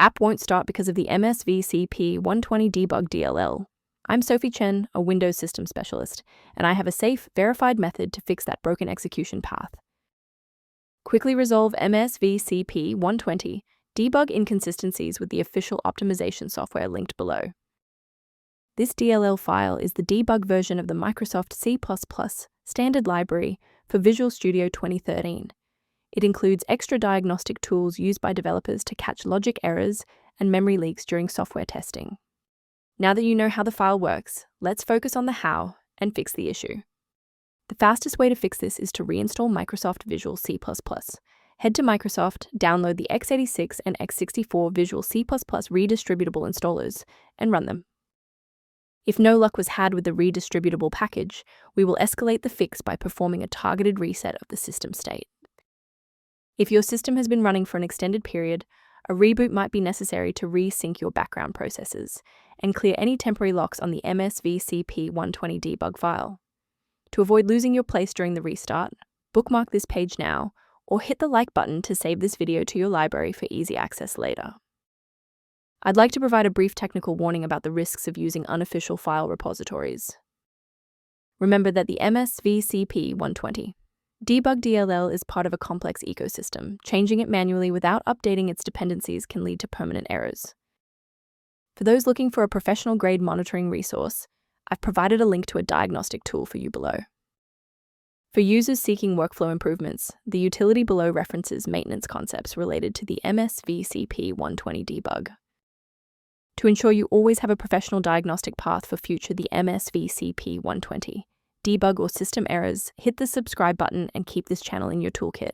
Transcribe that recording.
app won't start because of the Msvcp120d.dll. I'm Sophie Chen, a Windows system specialist, and I have a safe, verified method to fix that broken execution path. Quickly resolve Msvcp120, debug inconsistencies with the official optimization software linked below. This DLL file is the debug version of the Microsoft C++ standard library for Visual Studio 2013. It includes extra diagnostic tools used by developers to catch logic errors and memory leaks during software testing. Now that you know how the file works, let's focus on the how and fix the issue. The fastest way to fix this is to reinstall Microsoft Visual C++. Head to Microsoft, download the x86 and x64 Visual C++ redistributable installers, and run them. If no luck was had with the redistributable package, we will escalate the fix by performing a targeted reset of the system state. If your system has been running for an extended period, a reboot might be necessary to re-sync your background processes and clear any temporary locks on the Msvcp120 debug file. To avoid losing your place during the restart, bookmark this page now or hit the like button to save this video to your library for easy access later. I'd like to provide a brief technical warning about the risks of using unofficial file repositories. Remember that the Msvcp120 Debug DLL is part of a complex ecosystem. Changing it manually without updating its dependencies can lead to permanent errors. For those looking for a professional-grade monitoring resource, I've provided a link to a diagnostic tool for you below. For users seeking workflow improvements, the utility below references maintenance concepts related to the Msvcp120 debug. To ensure you always have a professional diagnostic path for future the Msvcp120 debug or system errors, hit the subscribe button and keep this channel in your toolkit.